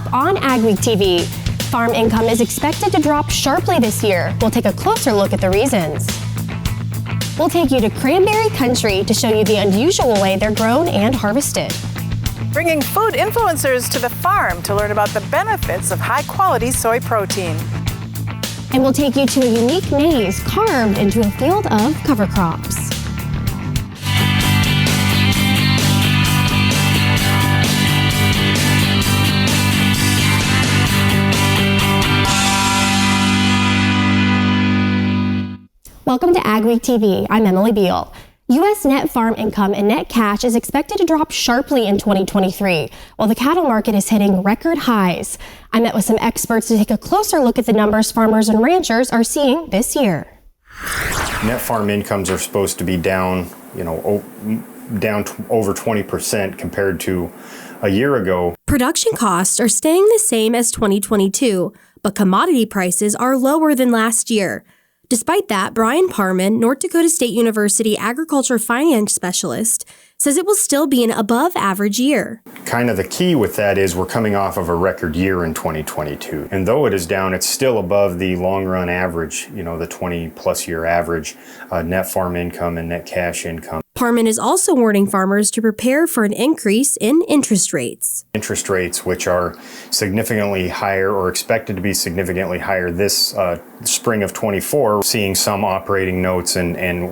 up on AgweekTV. Farm income is expected to drop sharply this year. We'll take a closer look at the reasons. We'll take you to Cranberry country to show you the unusual way they're grown and harvested. Bringing food influencers to the farm to learn about the benefits of high-quality soy protein. And we'll take you to a unique maze carved into a field of cover crops. Welcome to AgweekTV. I'm Emily Beal. U.S. net farm income and net cash is expected to drop sharply in 2023, while the cattle market is hitting record highs. I met with some experts to take a closer look at the numbers farmers and ranchers are seeing this year. Net farm incomes are supposed to be down, over 20% compared to a year ago. Production costs are staying the same as 2022, but commodity prices are lower than last year. Despite that, Brian Parman, North Dakota State University agriculture finance specialist, says it will still be an above average year. Kind of the key with that is we're coming off of a record year in 2022. And though it is down, it's still above the long run average, the 20+ year average net farm income and net cash income. Parman is also warning farmers to prepare for an increase in interest rates. Interest rates, which are significantly higher or expected to be significantly higher this spring of 24, seeing some operating notes and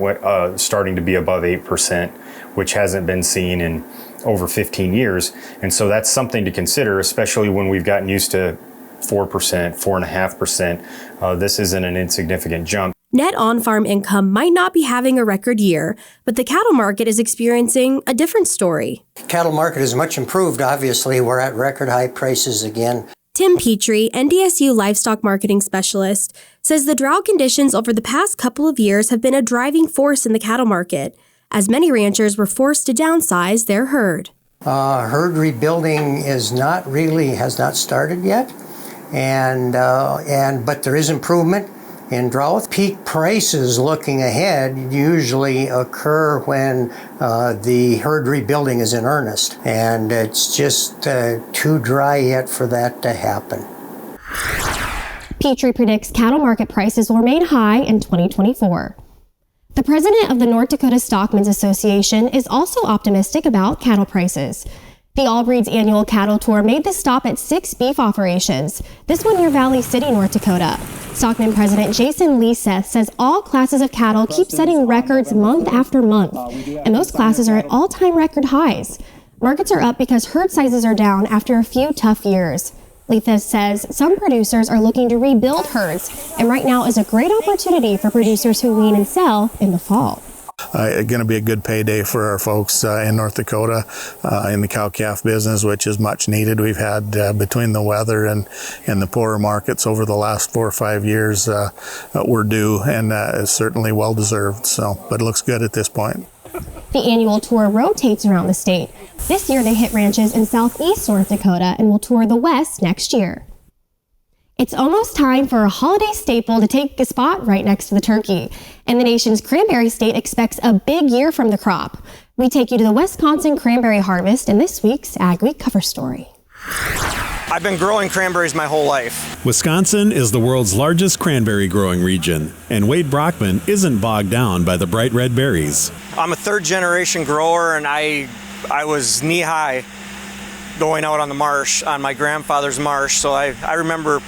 starting to be above 8%, which hasn't been seen in over 15 years. And so that's something to consider, especially when we've gotten used to 4%, 4.5%. This isn't an insignificant jump. Net on-farm income might not be having a record year, but the cattle market is experiencing a different story. Cattle market is much improved, obviously. We're at record high prices again. Tim Petrie, NDSU livestock marketing specialist, says the drought conditions over the past couple of years have been a driving force in the cattle market, as many ranchers were forced to downsize their herd. Herd rebuilding has not started yet, but there is improvement in drought. Peak prices looking ahead usually occur when the herd rebuilding is in earnest, and it's just too dry yet for that to happen. Petrie predicts cattle market prices will remain high in 2024. The president of the North Dakota Stockmen's Association is also optimistic about cattle prices. The All Breeds annual cattle tour made the stop at 6 beef operations, this one near Valley City, North Dakota. Stockman President Jason Leeseth says all classes of cattle keep setting records month after month, and those classes are at all-time record highs. Markets are up because herd sizes are down after a few tough years. Leeseth says some producers are looking to rebuild herds, and right now is a great opportunity for producers who wean and sell in the fall. Going to be a good payday for our folks in North Dakota in the cow-calf business, which is much needed. We've had between the weather and the poorer markets over the last 4 or 5 years, we're due, and it's certainly well-deserved. But it looks good at this point. The annual tour rotates around the state. This year they hit ranches in southeast North Dakota and will tour the west next year. It's almost time for a holiday staple to take a spot right next to the turkey. And the nation's cranberry state expects a big year from the crop. We take you to the Wisconsin cranberry harvest in this week's AgWeek cover story. I've been growing cranberries my whole life. Wisconsin is the world's largest cranberry growing region, and Wade Brockman isn't bogged down by the bright red berries. I'm a third-generation grower, and I was knee-high going out on the marsh, on my grandfather's marsh, so I remember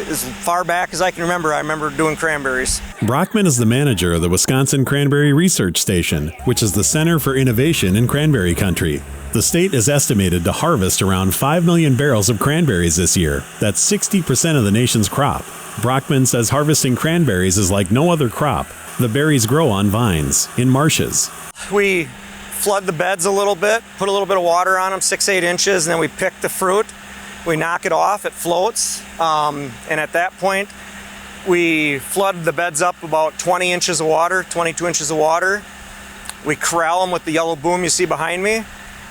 as far back as I can remember, I remember doing cranberries. Brockman is the manager of the Wisconsin Cranberry Research Station, which is the center for innovation in cranberry country. The state is estimated to harvest around 5 million barrels of cranberries this year. That's 60% of the nation's crop. Brockman says harvesting cranberries is like no other crop. The berries grow on vines, in marshes. We flood the beds a little bit, put a little bit of water on them, 6-8 inches, and then we pick the fruit. We knock it off, it floats, and at that point, we flood the beds up about 20 inches of water, 22 inches of water. We corral them with the yellow boom you see behind me,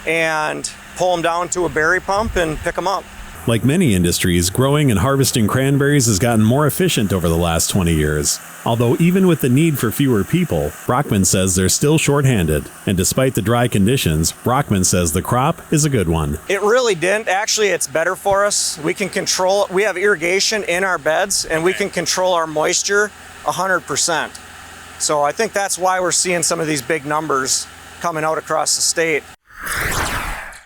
and pull them down to a berry pump and pick them up. Like many industries, growing and harvesting cranberries has gotten more efficient over the last 20 years. Although even with the need for fewer people, Brockman says they're still shorthanded. And despite the dry conditions, Brockman says the crop is a good one. It really didn't. Actually, it's better for us. We can control, we have irrigation in our beds, and we can control our moisture 100%. So I think that's why we're seeing some of these big numbers coming out across the state.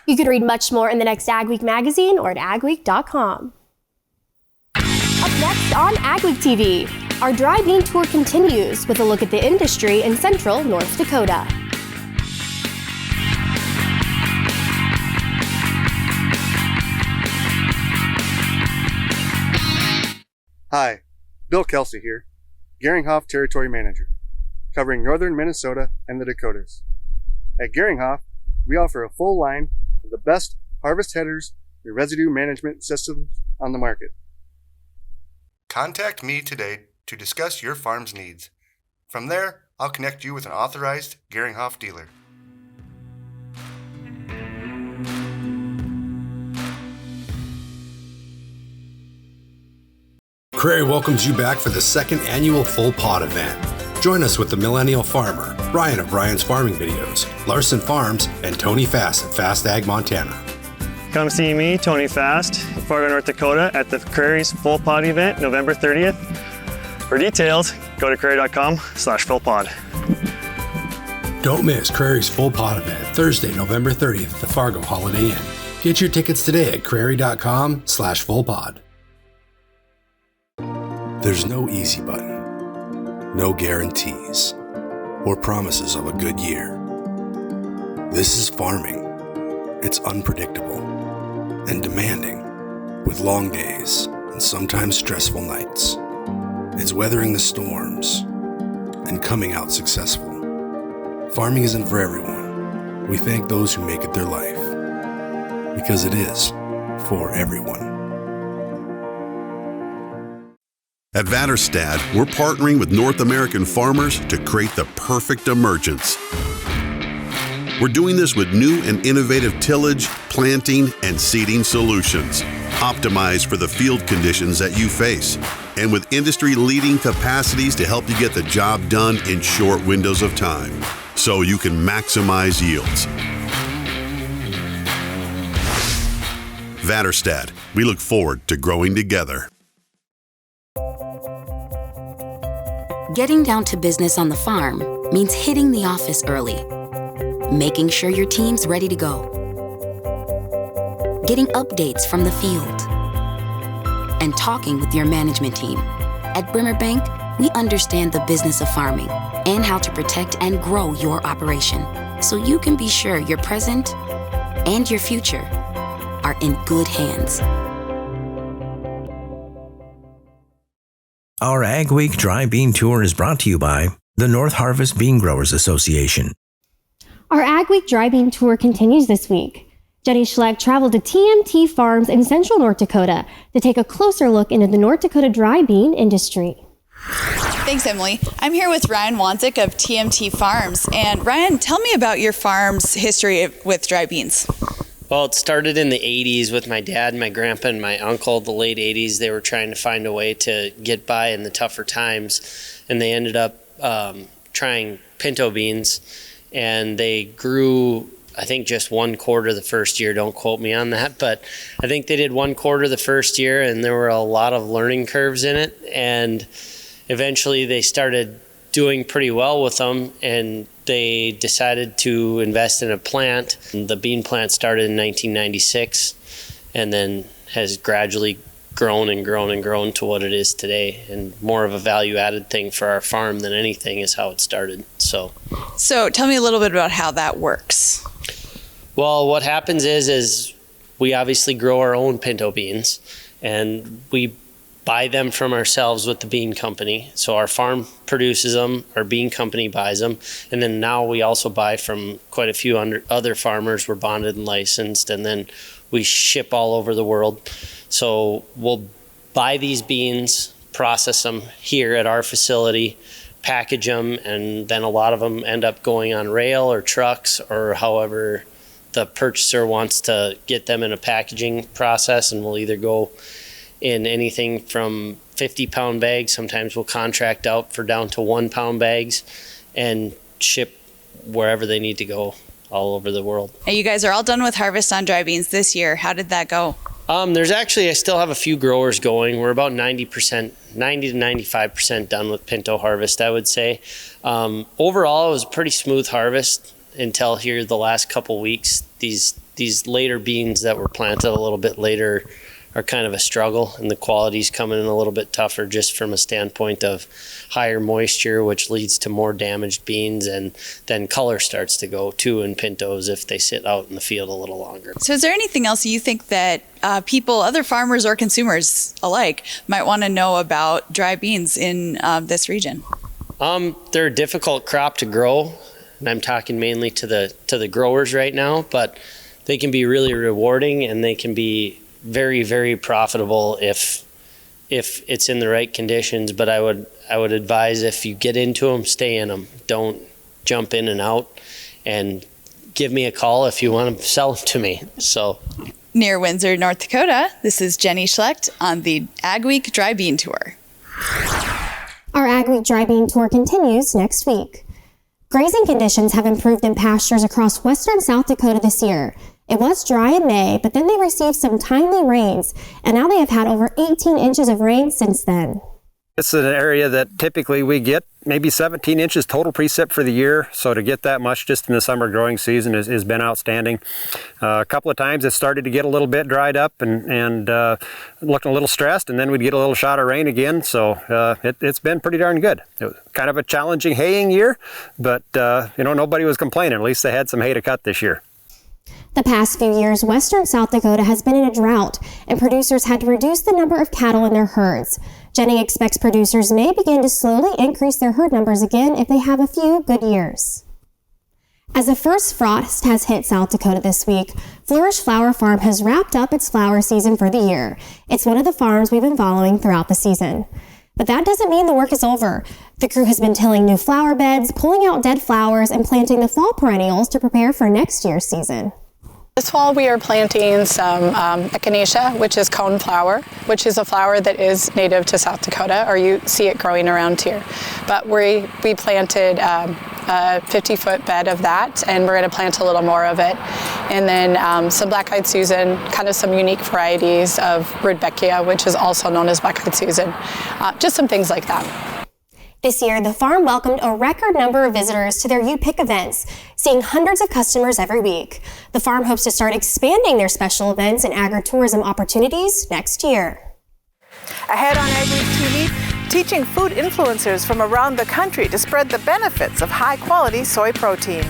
You can read much more in the next AgWeek magazine or at agweek.com. Up next on AgweekTV, our dry bean tour continues with a look at the industry in central North Dakota. Hi, Bill Kelsey here, Geringhoff Territory Manager, covering northern Minnesota and the Dakotas. At Geringhoff, we offer a full line of the best harvest headers and residue management systems on the market. Contact me today to discuss your farm's needs. From there, I'll connect you with an authorized Geringhoff dealer. Cranberry welcomes you back for the second annual Full Pod event. Join us with the Millennial Farmer, Brian of Brian's Farming Videos, Larson Farms, and Tony Fast at Fast Ag Montana. Come see me, Tony Fast, in Fargo, North Dakota at the Cranberry's Full Pod event, November 30th. For details, go to cranberry.com/fullpod. Don't miss Cranberry's Full Pod event, Thursday, November 30th at the Fargo Holiday Inn. Get your tickets today at cranberry.com/fullpod. There's no easy button, no guarantees, or promises of a good year. This is farming. It's unpredictable and demanding, with long days and sometimes stressful nights. It's weathering the storms and coming out successful. Farming isn't for everyone. We thank those who make it their life, because it is for everyone. At Vatterstad, we're partnering with North American farmers to create the perfect emergence. We're doing this with new and innovative tillage, planting, and seeding solutions, optimized for the field conditions that you face, and with industry-leading capacities to help you get the job done in short windows of time, so you can maximize yields. Vatterstad, we look forward to growing together. Getting down to business on the farm means hitting the office early, making sure your team's ready to go, getting updates from the field, and talking with your management team. At Bremer Bank, we understand the business of farming and how to protect and grow your operation, so you can be sure your present and your future are in good hands. Our Ag Week Dry Bean Tour is brought to you by the North Harvest Bean Growers Association. Our Ag Week Dry Bean Tour continues this week. Jenny Schleck traveled to TMT Farms in central North Dakota to take a closer look into the North Dakota dry bean industry. Thanks, Emily. I'm here with Ryan Wanzik of TMT Farms. And Ryan, tell me about your farm's history with dry beans. Well, it started in the 80s with my dad, my grandpa, and my uncle. The late 80s, they were trying to find a way to get by in the tougher times, and they ended up trying pinto beans, and they grew, I think, just one quarter the first year. Don't quote me on that, but I think they did one quarter the first year, and there were a lot of learning curves in it, and eventually they started doing pretty well with them, and they decided to invest in a plant. The bean plant started in 1996 and then has gradually grown and grown and grown to what it is today, and more of a value-added thing for our farm than anything is how it started. So tell me a little bit about how that works. Well, what happens is we obviously grow our own pinto beans, and we buy them from ourselves with the bean company. So our farm produces them, our bean company buys them, and then now we also buy from quite a few other farmers. We're bonded and licensed, and then we ship all over the world. So we'll buy these beans, process them here at our facility, package them, and then a lot of them end up going on rail or trucks or however the purchaser wants to get them in a packaging process, and we'll either go in anything from 50-pound bags. Sometimes we'll contract out for down to 1-pound bags and ship wherever they need to go all over the world. And you guys are all done with harvest on dry beans this year. How did that go? There's actually, I still have a few growers going. We're about 90 to 95% done with pinto harvest, I would say. Overall, it was a pretty smooth harvest until here the last couple weeks. These later beans that were planted a little bit later are kind of a struggle, and the quality's coming in a little bit tougher just from a standpoint of higher moisture, which leads to more damaged beans, and then color starts to go too in pintos if they sit out in the field a little longer. So is there anything else you think that people, other farmers or consumers alike, might want to know about dry beans in this region? They're a difficult crop to grow, and I'm talking mainly to the growers right now, but they can be really rewarding, and they can be very, very profitable if it's in the right conditions. But I would advise, if you get into them, stay in them. Don't jump in and out, and give me a call if you want to sell them to me. So, near Windsor, North Dakota, this is Jenny Schlecht on the AgWeek Dry Bean Tour. Our AgWeek Dry Bean Tour continues next week. Grazing conditions have improved in pastures across western South Dakota this year. It was dry in May, but then they received some timely rains, and now they have had over 18 inches of rain since then. This is an area that typically we get maybe 17 inches total precip for the year, so to get that much just in the summer growing season has been outstanding. A couple of times it started to get a little bit dried up and looking a little stressed, and then we'd get a little shot of rain again, so it's been pretty darn good. It was kind of a challenging haying year, but nobody was complaining. At least they had some hay to cut this year. The past few years, western South Dakota has been in a drought, and producers had to reduce the number of cattle in their herds. Jenny expects producers may begin to slowly increase their herd numbers again if they have a few good years. As the first frost has hit South Dakota this week, Fleurish Flower Farm has wrapped up its flower season for the year. It's one of the farms we've been following throughout the season. But that doesn't mean the work is over. The crew has been tilling new flower beds, pulling out dead flowers, and planting the fall perennials to prepare for next year's season. This fall we are planting some echinacea, which is cone flower, which is a flower that is native to South Dakota, or you see it growing around here. But we planted a 50-foot bed of that, and we're going to plant a little more of it. And then some black-eyed Susan, kind of some unique varieties of Rudbeckia, which is also known as black-eyed Susan. Just some things like that. This year, the farm welcomed a record number of visitors to their AGWEEK events, seeing hundreds of customers every week. The farm hopes to start expanding their special events and agritourism opportunities next year. Ahead on AgweekTV, teaching food influencers from around the country to spread the benefits of high-quality soy protein.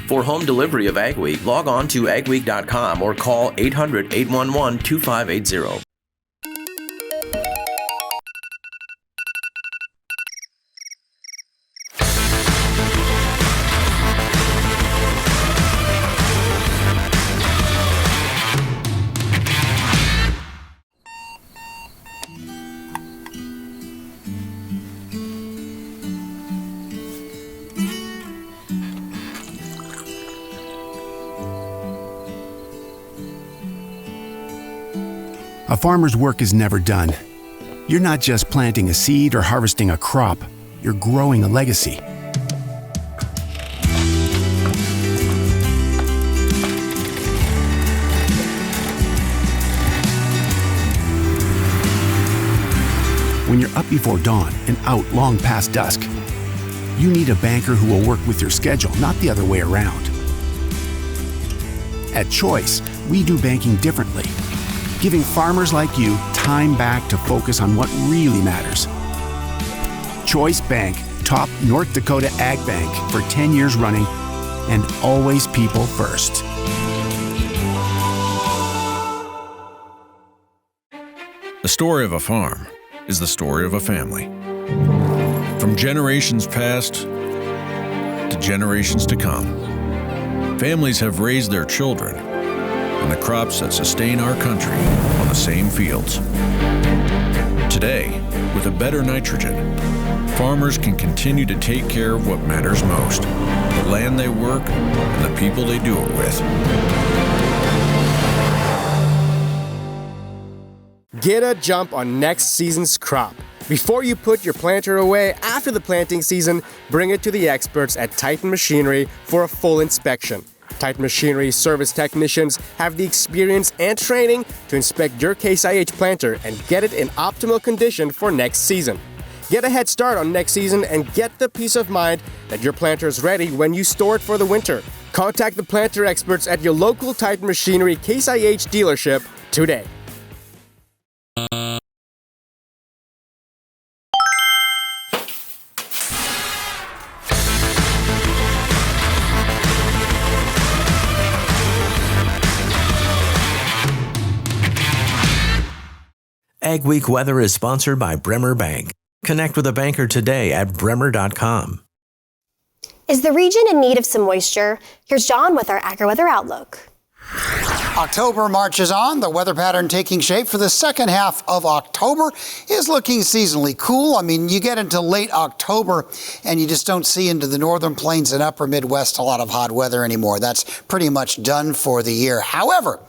For home delivery of AgWeek, log on to agweek.com or call 800-811-2580. A farmer's work is never done. You're not just planting a seed or harvesting a crop, you're growing a legacy. When you're up before dawn and out long past dusk, you need a banker who will work with your schedule, not the other way around. At Choice, we do banking differently, giving farmers like you time back to focus on what really matters. Choice Bank, top North Dakota Ag Bank for 10 years running, and always people first. The story of a farm is the story of a family. From generations past to generations to come, families have raised their children and the crops that sustain our country on the same fields. Today, with a better nitrogen, farmers can continue to take care of what matters most, the land they work and the people they do it with. Get a jump on next season's crop. Before you put your planter away after the planting season, bring it to the experts at Titan Machinery for a full inspection. Titan Machinery service technicians have the experience and training to inspect your Case IH planter and get it in optimal condition for next season. Get a head start on next season and get the peace of mind that your planter is ready when you store it for the winter. Contact the planter experts at your local Titan Machinery Case IH dealership today. AgWeek weather is sponsored by Bremer Bank. Connect with a banker today at bremer.com. Is the region in need of some moisture? Here's John with our AgriWeather Outlook. October marches on. The weather pattern taking shape for the second half of October is looking seasonally cool. I mean, you get into late October and you just don't see into the northern plains and upper Midwest a lot of hot weather anymore. That's pretty much done for the year. However,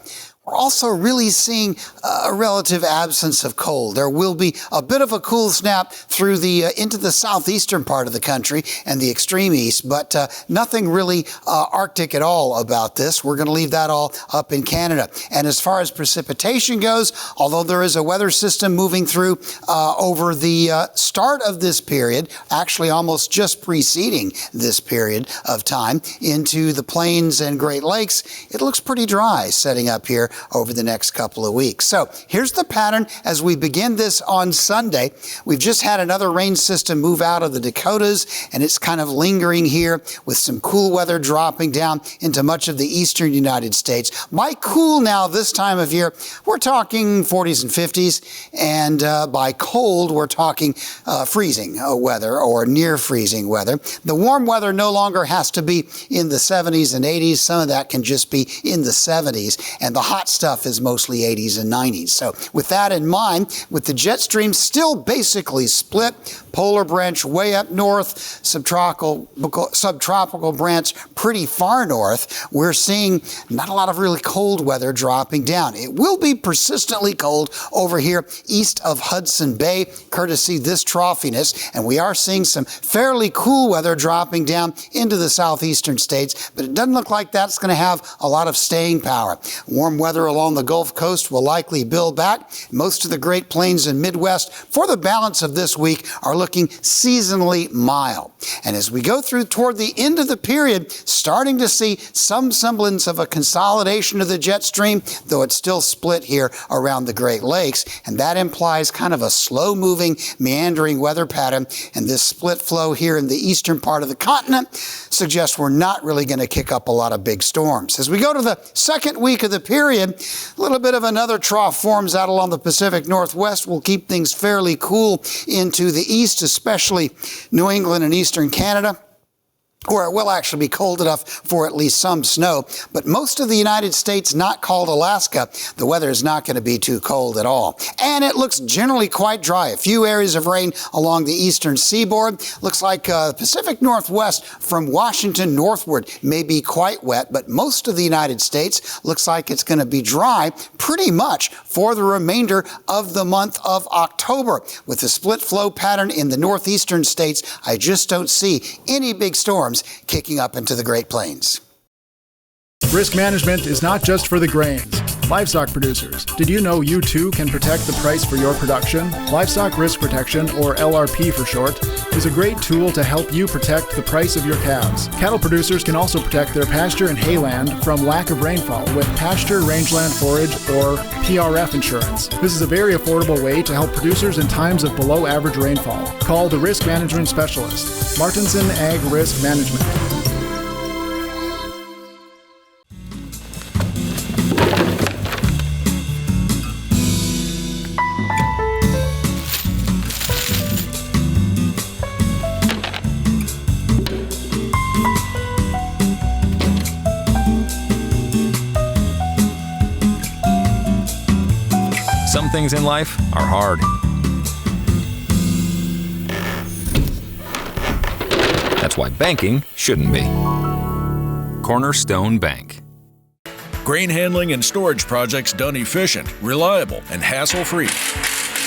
we're also really seeing a relative absence of cold. There will be a bit of a cool snap through the into the southeastern part of the country and the extreme east, but nothing really Arctic at all about this. We're going to leave that all up in Canada. And as far as precipitation goes, although there is a weather system moving through over the start of this period, actually almost just preceding this period of time into the plains and Great Lakes, it looks pretty dry setting up here over the next couple of weeks. So here's the pattern as we begin this on Sunday. We've just had another rain system move out of the Dakotas, and it's kind of lingering here with some cool weather dropping down into much of the eastern United States. By cool now this time of year, we're talking 40s and 50s, and by cold, we're talking freezing weather or near freezing weather. The warm weather no longer has to be in the 70s and 80s. Some of that can just be in the 70s, and the hot stuff is mostly 80s and 90s. So with that in mind, with the jet stream still basically split, polar branch way up north, subtropical branch pretty far north, we're seeing not a lot of really cold weather dropping down. It will be persistently cold over here east of Hudson Bay, courtesy this troughiness, and we are seeing some fairly cool weather dropping down into the southeastern states, but it doesn't look like that's going to have a lot of staying power. Warm weather along the Gulf Coast will likely build back. Most of the Great Plains and Midwest for the balance of this week are looking seasonally mild. And as we go through toward the end of the period, starting to see some semblance of a consolidation of the jet stream, though it's still split here around the Great Lakes, and that implies kind of a slow-moving, meandering weather pattern, and this split flow here in the eastern part of the continent suggests we're not really going to kick up a lot of big storms. As we go to the second week of the period, a little bit of another trough forms out along the Pacific Northwest. Will keep things fairly cool into the east, especially New England and eastern Canada, where it will actually be cold enough for at least some snow. But most of the United States, not called Alaska, the weather is not going to be too cold at all. And it looks generally quite dry. A few areas of rain along the eastern seaboard. Looks like the Pacific Northwest from Washington northward may be quite wet, but most of the United States looks like it's going to be dry pretty much for the remainder of the month of October. With the split flow pattern in the northeastern states, I just don't see any big storms kicking up into the Great Plains. Risk management is not just for the grains. Livestock producers, did you know you too can protect the price for your production? Livestock Risk Protection, or LRP for short, is a great tool to help you protect the price of your calves. Cattle producers can also protect their pasture and hayland from lack of rainfall with Pasture Rangeland Forage, or PRF insurance. This is a very affordable way to help producers in times of below average rainfall. Call the Risk Management Specialist, Martinson Ag Risk Management. things in life are hard. That's why banking shouldn't be. Cornerstone Bank. Grain handling and storage projects done efficient, reliable, and hassle-free.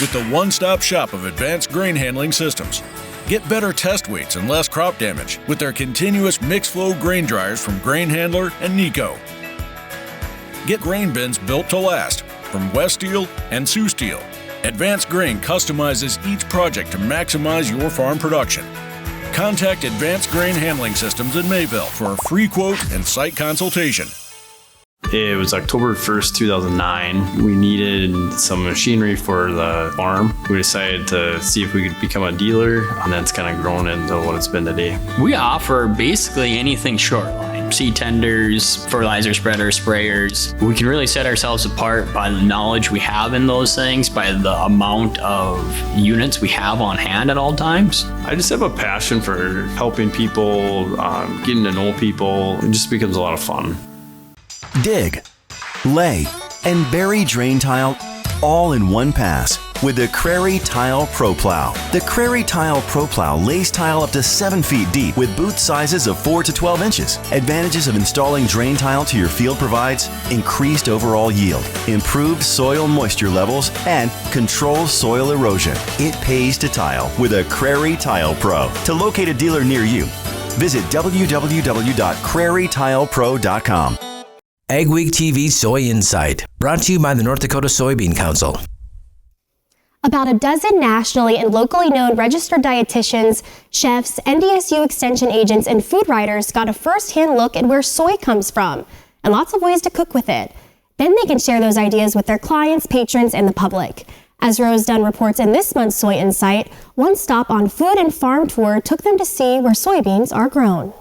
With the one-stop shop of advanced grain handling systems. Get better test weights and less crop damage with their continuous mixed-flow grain dryers from Grain Handler and Nico. Get grain bins built to last from West Steel and Sioux Steel. Advanced Grain customizes each project to maximize your farm production. Contact Advanced Grain Handling Systems in Mayville for a free quote and site consultation. It was October 1st, 2009. We needed some machinery for the farm. We decided to see if we could become a dealer, and that's kind of grown into what it's been today. We offer basically anything short line. Seed tenders, fertilizer spreaders, sprayers. We can really set ourselves apart by the knowledge we have in those things, by the amount of units we have on hand at all times. I just have a passion for helping people, getting to know people. It just becomes a lot of fun. Dig, lay, and bury drain tile all in one pass with the Cranberry Tile Pro Plow. The Cranberry Tile Pro Plow lays tile up to 7 feet deep with boot sizes of 4 to 12 inches. Advantages of installing drain tile to your field provides increased overall yield, improved soil moisture levels, and controls soil erosion. It pays to tile with a Cranberry Tile Pro. To locate a dealer near you, visit www.cranberrytilepro.com. AgweekTV Soy Insight, brought to you by the North Dakota Soybean Council. About a dozen nationally and locally known registered dietitians, chefs, NDSU extension agents, and food writers got a first-hand look at where soy comes from and lots of ways to cook with it. Then they can share those ideas with their clients, patrons, and the public. As Rose Dunn reports in this month's Soy Insight, one stop on Food and Farm Tour took them to see where soybeans are grown.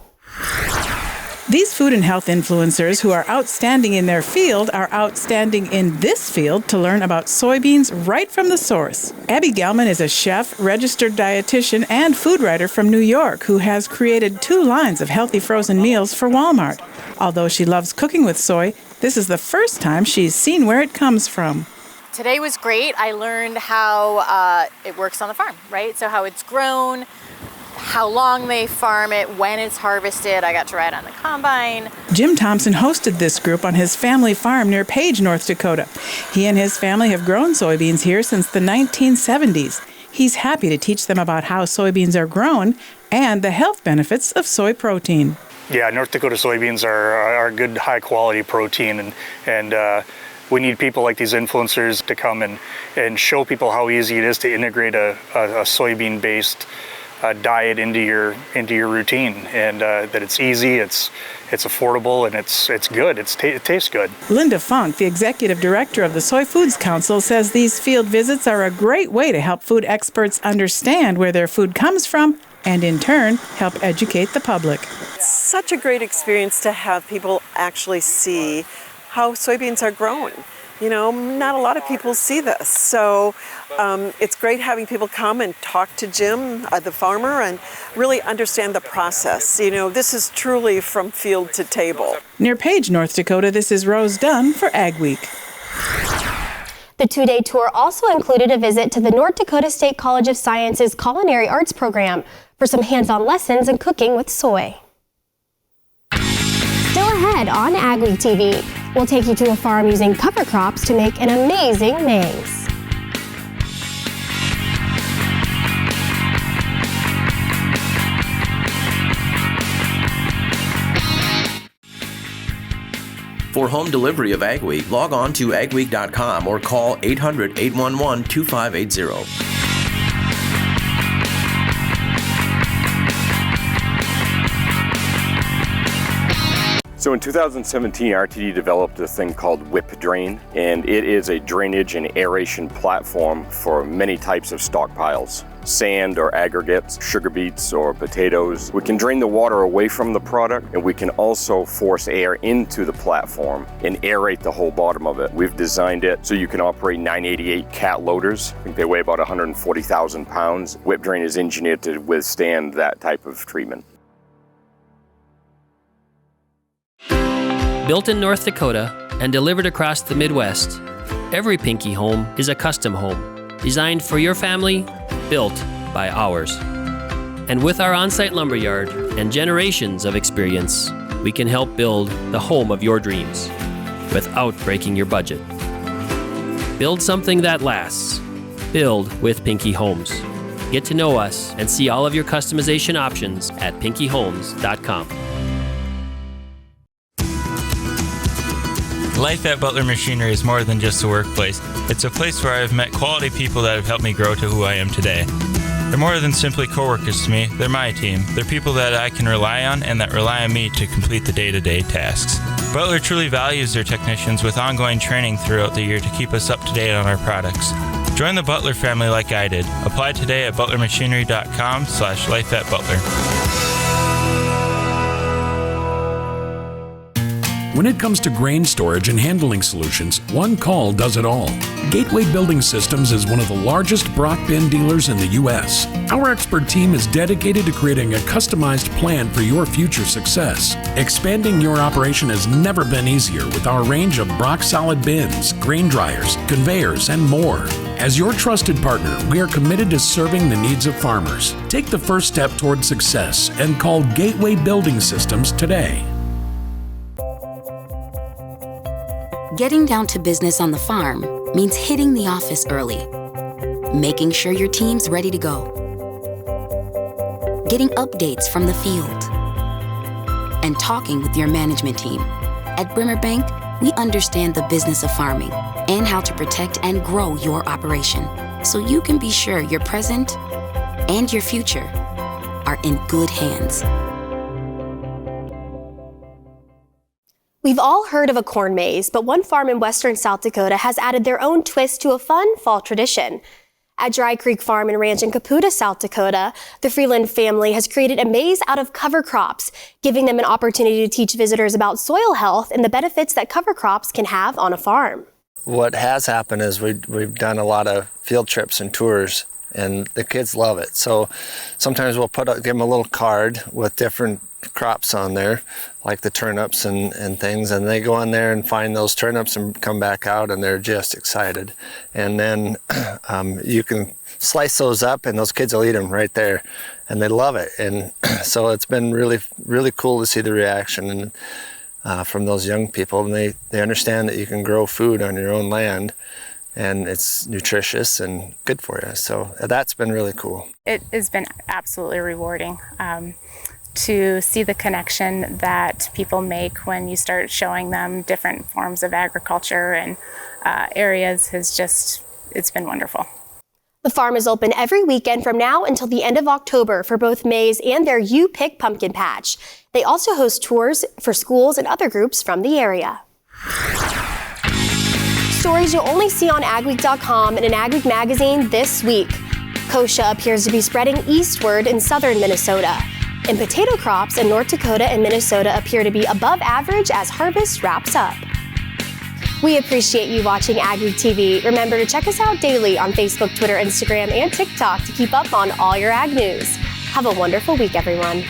These food and health influencers who are outstanding in their field are outstanding in this field to learn about soybeans right from the source. Abby Gelman is a chef, registered dietitian, and food writer from New York who has created 2 lines of healthy frozen meals for Walmart. Although she loves cooking with soy, this is the first time she's seen where it comes from. Today was great. I learned how it works on the farm, right? So how it's grown, how long they farm it, when it's harvested. I got to ride on the combine. Jim Thompson hosted this group on his family farm near Page, North Dakota. He and his family have grown soybeans here since the 1970s. He's happy to teach them about how soybeans are grown and the health benefits of soy protein. Yeah, North Dakota soybeans are good, high-quality protein, and we need people like these influencers to come and show people how easy it is to integrate a soybean-based diet into your routine, and that it's easy, it's affordable, and it's good. It tastes good. Linda Funk, the executive director of the Soy Foods Council, says these field visits are a great way to help food experts understand where their food comes from and in turn help educate the public. It's such a great experience to have people actually see how soybeans are grown. You know, not a lot of people see this. So it's great having people come and talk to Jim, the farmer, and really understand the process. You know, this is truly from field to table. Near Page, North Dakota, this is Rose Dunn for AgWeek. The 2-day tour also included a visit to the North Dakota State College of Sciences Culinary Arts program for some hands-on lessons in cooking with soy. Still ahead on AgweekTV, we'll take you to a farm using cover crops to make an amazing maize. For home delivery of AgWeek, log on to agweek.com or call 800-811-2580. So in 2017, RTD developed a thing called Whip Drain, and it is a drainage and aeration platform for many types of stockpiles. Sand or aggregates, sugar beets or potatoes. We can drain the water away from the product, and we can also force air into the platform and aerate the whole bottom of it. We've designed it so you can operate 988 cat loaders. I think they weigh about 140,000 pounds. Whip Drain is engineered to withstand that type of treatment. Built in North Dakota and delivered across the Midwest, Every Pinky home is a custom home, designed for your family, built by ours. And with our on-site lumberyard and generations of experience, we can help build the home of your dreams without breaking your budget. Build something that lasts. Build with Pinky Homes. Get to know us and see all of your customization options at pinkyhomes.com. Life at Butler Machinery is more than just a workplace. It's a place where I've met quality people that have helped me grow to who I am today. They're more than simply coworkers to me. They're my team. They're people that I can rely on and that rely on me to complete the day-to-day tasks. Butler truly values their technicians with ongoing training throughout the year to keep us up to date on our products. Join the Butler family like I did. Apply today at butlermachinery.com/lifeatbutler. When it comes to grain storage and handling solutions, one call does it all. Gateway Building Systems is one of the largest Brock bin dealers in the U.S. Our expert team is dedicated to creating a customized plan for your future success. Expanding your operation has never been easier with our range of Brock solid bins, grain dryers, conveyors, and more. As your trusted partner, we are committed to serving the needs of farmers. Take the first step toward success and call Gateway Building Systems today. Getting down to business on the farm means hitting the office early, making sure your team's ready to go, getting updates from the field, and talking with your management team. At Bremer Bank, we understand the business of farming and how to protect and grow your operation, so you can be sure your present and your future are in good hands. We've all heard of a corn maze, but one farm in western South Dakota has added their own twist to a fun fall tradition. At Dry Creek Farm and Ranch in Caputa, South Dakota, the Freeland family has created a maze out of cover crops, giving them an opportunity to teach visitors about soil health and the benefits that cover crops can have on a farm. What has happened is we've done a lot of field trips and tours, and the kids love it. So sometimes we'll give them a little card with different crops on there, like the turnips and things, and they go on there and find those turnips and come back out, and they're just excited. And then you can slice those up, and those kids will eat them right there, and they love it. And so it's been really, really cool to see the reaction from those young people, and they understand that you can grow food on your own land, and it's nutritious and good for you. So that's been really cool. It has been absolutely rewarding. To see the connection that people make when you start showing them different forms of agriculture and areas it's been wonderful. The farm is open every weekend from now until the end of October for both maize and their You Pick pumpkin patch. They also host tours for schools and other groups from the area. Stories you'll only see on AgWeek.com and in AgWeek magazine this week. Kochia appears to be spreading eastward in southern Minnesota. And potato crops in North Dakota and Minnesota appear to be above average as harvest wraps up. We appreciate you watching AgweekTV. Remember to check us out daily on Facebook, Twitter, Instagram, and TikTok to keep up on all your ag news. Have a wonderful week, everyone.